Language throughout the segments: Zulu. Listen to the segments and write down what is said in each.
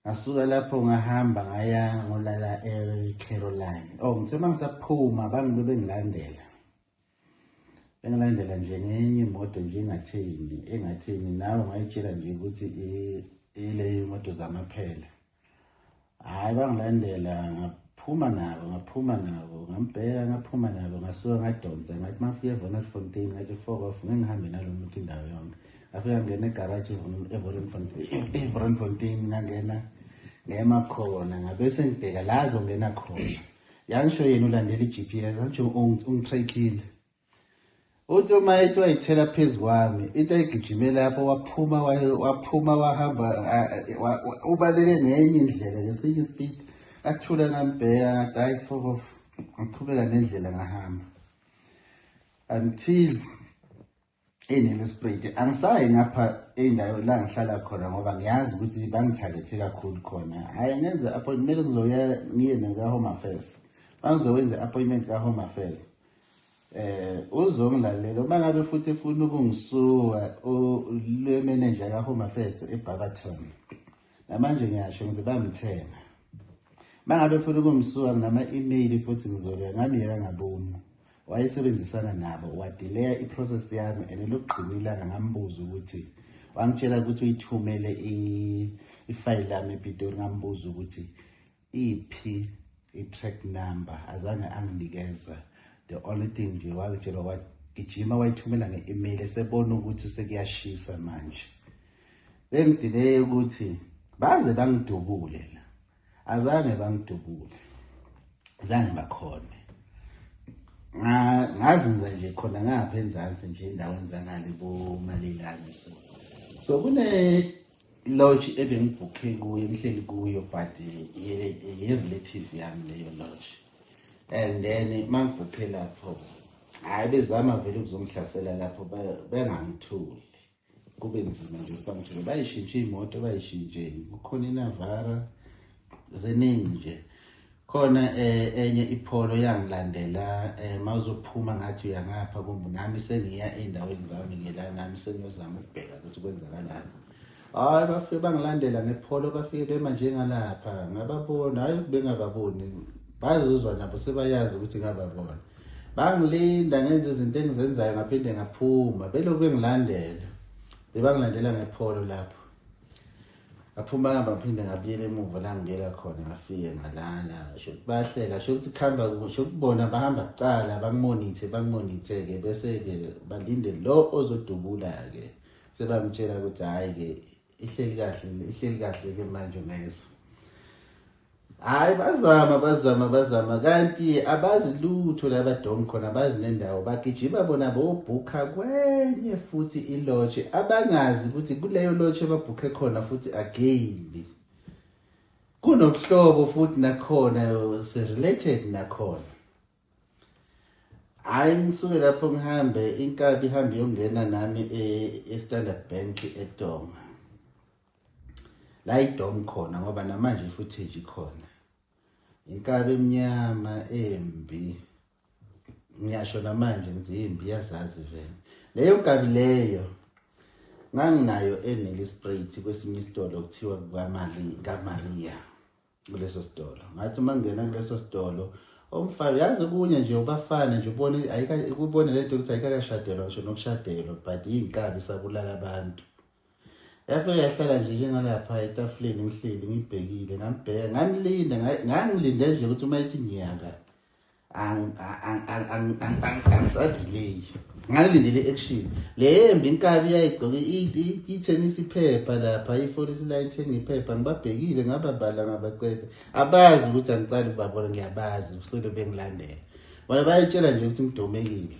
Ngasuka lapho ngahamba ngaya ngolala eCaroline. Ngithe mangisaphuma bengilandela. Bengilandela nje ngenye imoto nje engatheni nawe ngayitshela nje ukuthi ile imoto zamaphela. Hayi bangilandela ngaphuma nabo ngambheka ngaphuma nabo ngasuka ngadonsa ngathi mafika eVonderfontein ngathi fuck off ngihambe nalo muntu indawo yonke. Afika ngena egarage eVonderfontein ngangena ngemakhona ngabe sengibheka la azongena khona. Yangisho yena ulandela iGPS ngisho ungitrackile. Uthi uma ethi wayithela phezu kwami into ayigijimela lapho waphuma wahamba ubaleke ngenye indlela ngesinye ispeed athula ngambheka ngathi hayi fuck off ngiqhubeka nendlela ngahamba until eNelspruit. Angisayi ngapha endawo la ngihlala khona ngoba ngiyazi ukuthi bangithagethe kakhulu khona. Hayi ngenze appointment kuzoya ngiye naka-Home Affairs. Bangizowenza appointment ka-Home Affairs. Uzongilalela uma ngabe futhi efuna ukungisuka le manager ka-Home Affairs eBarberton. Namanje ngiyasho ngithi bangithenga. Mangabe efuna ukungisuka nama-email futhi ngizoya ngamiyeka ngabomu. Wayesebenzisana nabo wadelaya iprocess yami and lokugqinilana ngambuza ukuthi wangitshela ukuthi uyithumele ifile lami ePitori ngambuza ukuthi iphi i-track number azange anginikeza. The only thing nje wangitshela wagijima wayithumela nge-email esebona ukuthi sekuyashisa manje. Bengidileye ukuthi baze bangidubule la. Azange bangidubule. Zange bakhona. Ngazinza nje khona ngapha enzansi nje endaweni zangale boMalelane so kune lodge ebengibhukhe kuyo ngihleli kuyo but ye relative yami leyo lodge and then mangibhukhe lapho hayi bezama vele ukuzongihlasela lapho bengangithuli kube nzima nje bangithule bayishintshe imoto bayishintshe kukhona iNavara zeningi nje. Khona enye iPolo yangilandela mawuzophuma ngathi uyangapha kumbe nami sengiya endaweni zami ngela nami sengiyozama ukubheka ukuthi kwenzakalani. Hayi bafike bangilandela ngePolo bafike bema njengalapha ngababona hayi bengababoni bazozwa nabo sebayazi ukuthi ngababona. Bangilinda ngenze izinto engizenzayo ngaphinde ngaphuma belokhu bengilandela. Bebangilandela ngePolo lapho. Ngaphuma ngamba ngiphinde ngabuyela emuva la ngiyela khona ngafike ngalala sho bahleka sho ukuthi khamba sho kubona bahamba kucala bangimonithe ke bese ke balinde lo ozodubula ke sebamtshela ukuthi hayi ke ihleli kahle ke manje ngese. Hayi bazama kanti abazi lutho labadongi khona bazi nendawo bagijima bona bobhuka kwenye futhi ilodge abangazi ukuthi kuleyo lodge ababhuke khona futhi again kunobuhlobo futhi nakhona se-related nakhona. Hayi ngisuke lapho ngihambe inkabi ihambe yongena nami eStandard Bank eDonga la iDom khona ngoba namanje i-footage khona. Inkabi emnyama embi ngiyasho namanje ngithi imbi yazazi vele leyo nkabi leyo nganginayo eNelspruit kwesinye isitolo kuthiwa kaMaria kuleso sitolo ngathi mangena kuleso sitolo omfana yazi kunye nje ubafana nje ubone ayikubone lento ukuthi ayikakashadelwa ngisho nokushadelwa but inkabi sabulala abantu. Yafika yahlala nje njengalapha etafuleni ngihleli ngibhekile ngambheka ngangilinde nje ukuthi uma ethi nyaka angisadelay ngilindele action lembi inkabi yayigqoke ithenisi iphepha lapha ipolice line thenga iphepha ngibabhekile ngababala ngabaqeda abazi ukuthi angicala ukubabona ngiyabazi usele bengilandela bona bayitshela nje ukuthi ngidomekile.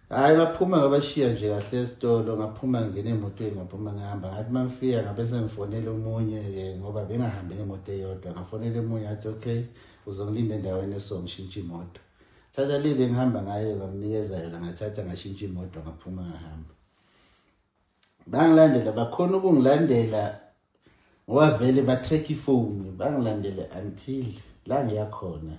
Hayi ngaphuma ngabashiya nje kahle esitolo ngaphuma ngene emotweni ngaphuma ngihamba ngathi mangifika ngabe sengifonela umunye ngoba bengahambe ngemoto eyodwa ngafonela umunye athi okay uzongilinda endaweni esongishintsha imoto. Thatha libe ngihamba ngayo ngamnikeza yona ngathatha ngashintsha imoto ngaphuma ngahamba. Bangilandela bakhona ukungilandela ngoba vele ba-track ifoni bangilandele until la ngiyakhona.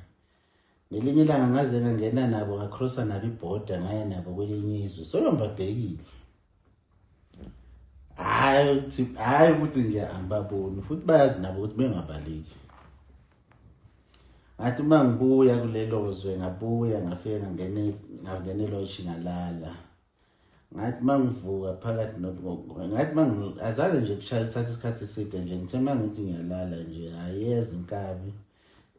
Ngelinye ilanga ngaze ngangena nabo ngacrossa nabo iborder ngaya nabo kwelinye izwe solo ngibabhekile. hayi ukuthi nje angibaboni futhi bayazi nabo ukuthi bengabaleki. Ngathi uma ngibuya kulelo zwe ngabuya ngafike ngangene lodge ngalala. Ngathi mangivuka phakathi ngathi azange nje kuthatha isikhathi eside nje ngithe mangithi ngiyalala nje ayeza inkabi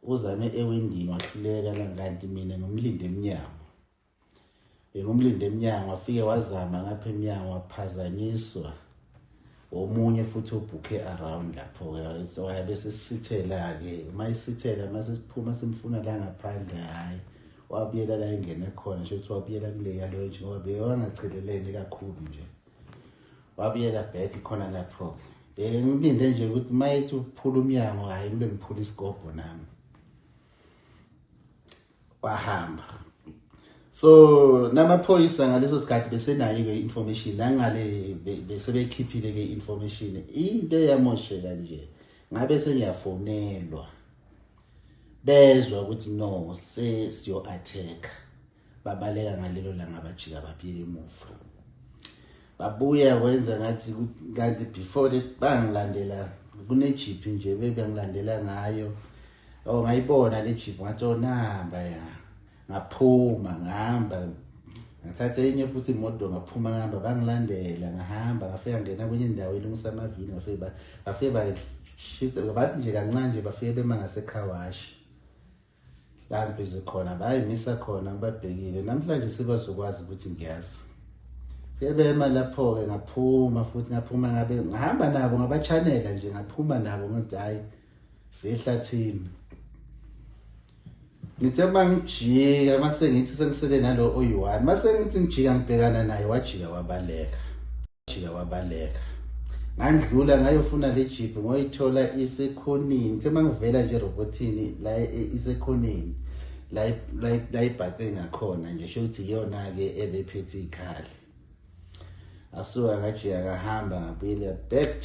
uzame ewindini wahluleka la kanti mina ngomlinde emnyango. Ngomlinde emnyango wafike wazama ngapha emnyango waphazanyiswa omunye futhi obhuke around lapho ke so bese sisithela ke mayisithela mase siphuma simfuna la ngaphandle hayi wabuyela la ingene khona nje uthi wabuyela kule yalo nje ngoba bewangachelelene kakhulu nje wabuyela back khona lapho ngilinde nje ukuthi mayithi uphula umnyango hayi ngibe ngiphula isikobho nami wahamba. So namaphoyisa ngaleso sikhathi besenayo ke information langale bese bekhiphile ke information into yamosheka nje ngabe sengiyafonelwa bezwa ukuthi no siyo attack babaleka ngalelo langa bajika baphile emuva babuya kwenza ngathi kanti before that bangilandela kune jeep nje bebangilandela ngayo ngayibona le jeep ngathi onamba ya ngaphuma ngihamba ngathatha enye futhi imoto ngaphuma ngihamba bangilandela ngahamba ngafika ngena kwenye indawo elungisamavili bafike bathi nje kancane nje bafike bema ngasekhawashi la ngibhizi khona bayimisa khona ngibabhekile namhlanje sebazokwazi ukuthi ngiyazi bema lapho ke ngaphuma futhi ngabe ngihamba nabo ngabachanela nje ngaphuma nabo ngathi hayi sehlathini. Ngithe mangijika mase ngithi sengisele nalo oyi1 mase ngithi ngijika ngibhekana naye wajika wabaleka ngandlula ngayofuna le jeep ngoyithola isekhonini ngithe mangivela nje robotini la isekhonini la ibhate ngakhona nje sho ukuthi iyona ke ebephethe ikhali asuka ngajika ngahamba ngabuyela back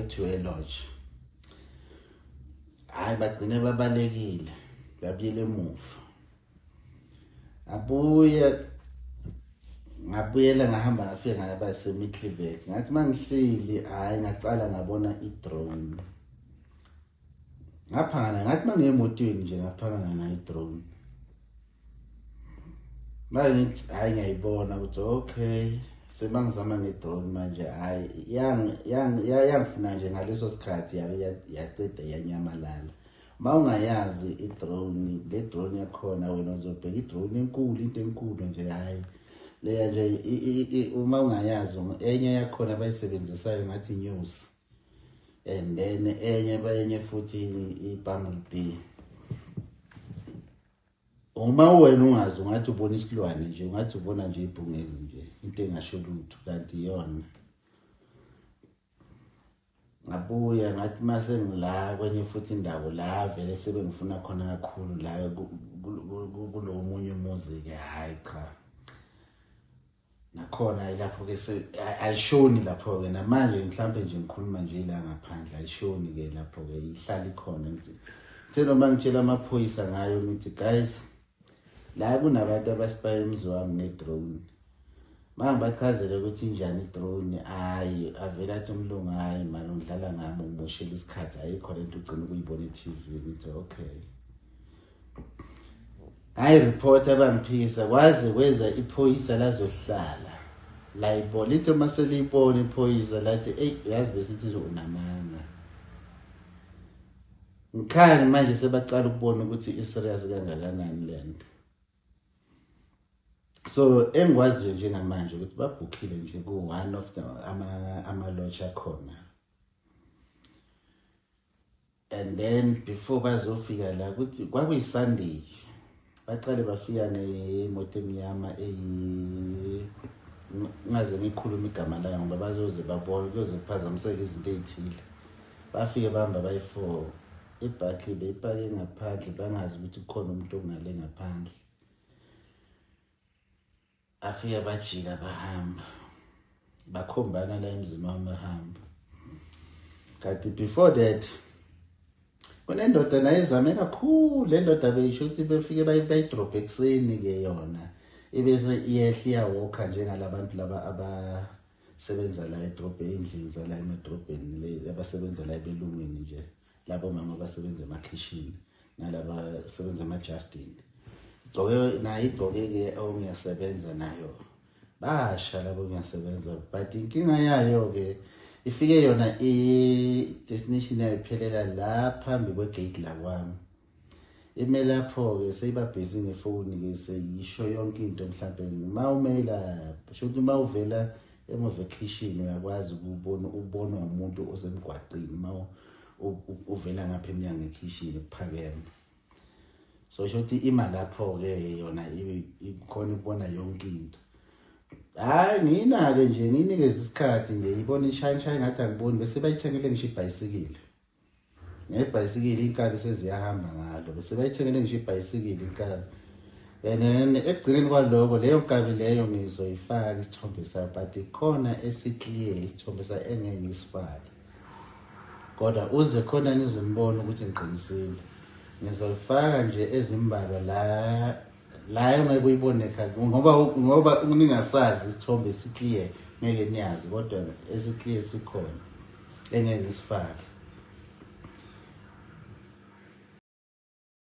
to a lodge. Hayi bagcine babalekile babuyele emuva ngabuyela ngahamba ngafika ngaba seMiddelburg ngathi mangihleli hayi ngacala ngabona idrone ngaphangana ngathi mangemotweni nje ngaphangana na idrone manje hayi ngiyibona ukuthi okay sebangizama ngedrone manje hayi yangifuna nje ngaleso sikhathi yaqeda yanyamalala mawungayazi idrone le drone yakhona wena uzobheka idrone enkulu into enkulu nje hayi leya nje uma ungayazi enye yakhona abayisebenzisayo ngathi news and then enye futhi iBumblebee. Uma wena ungazi ungathi ubona isilwane nje ungathi ubona nje ibhungezi nje into engasho lutho kanti yona ngabuya ngathi mase ngila kwenye futhi indawo la vele sebengifuna khona kakhulu la kulo munye umuzi ke hayi cha nakhona lapho ke ayishoni lapho ke namanje mhlambe nje ngikhuluma nje la ngaphandle ayishoni ke lapho ke ihlala ikhona nje noma ngitshela amaphoyisa ngayo ngithi guys la kunabantu abasipaya umzi wami nedrone mangibachazele ukuthi injani idrone hayi avela athi umlungu hayi manje ngidlala ngami umoshela isikhathi ayikho lento ugcina ukuyibona eTV ngithi okay hayi report abangiphisa kwaze kweza iphoyisa lazohlala la ibona lithi uma selibona iphoyisa lathi yazi besithi unamanga ngikhaya manje sebaqala ukubona ukuthi iserious kangakanani lento. So engikwaziyo njengamanje ukuthi babhukhile nje ku one of the ama lodge akhona and then before bazofika la ukuthi kwakuyiSunday baqale bafika nemoto emnyama ngaze ngikhuluma igama layo ngoba bazoze babone kuzophazamiseka izinto ezithile bafike bahamba bayi4 ibhakhi beyipake ngaphandle bangazi ukuthi kukhona umuntu ongale ngaphandle afika bajika bahamba bakhombana la emzini wami bahamba kanti before that kunendoda nayizame kakhulu le ndoda beyisho ukuthi befike bayidrop ekseni ke yona ibese iyehla iyawokha njengalabantu laba abasebenza la edrobheni, endlini zala emadrobheni, abasebenza la ebelungini nje, labo mama abasebenza emakhishini nalaba abasebenza emajardini. Nayo igqoke-ke ongiyasebenza nayo, basha labo ngiyasebenza, but inkinga yayo-ke ifike yona i-destination yayo iphelela la phambi kwegate la kwami. Ime lapho-ke seyibabhizi ngefoni-ke seyisho yonke into mhlampe uma ume lapho, sho ukuthi uma uvela emuva ekhishini uyakwazi ukubonwa umuntu osemgwaqeni uma uvela ngapha emnyango ekhishini kuphakeme. So sho ukuthi ima lapho-ke yona ikhona ukubona yonke into. Hayi ngiyina-ke nje ngiyinikeza isikhathi nje ibona ishayishaye ngathi angiboni, bese bayithengele ngisho ibhayisikili. Nebhayisikili inkabi seziyahamba ngalo, bese bayithengele ngisho ibhayisikili inkabi. Ekugcineni kwaloko leyo nkabi leyo ngizoyifaka isithombe sayo, but ikhona esiclear isithombe sayo engeke ngisifake. Kodwa uze khona nizombona ukuthi ngiqinisile. Ngizoyifaka nje ezimbalwa la engeke uyibone ngoba ningasazi isithombe esiclear ngeke niyazi, kodwa esiclear sikhona engeke ngisifake.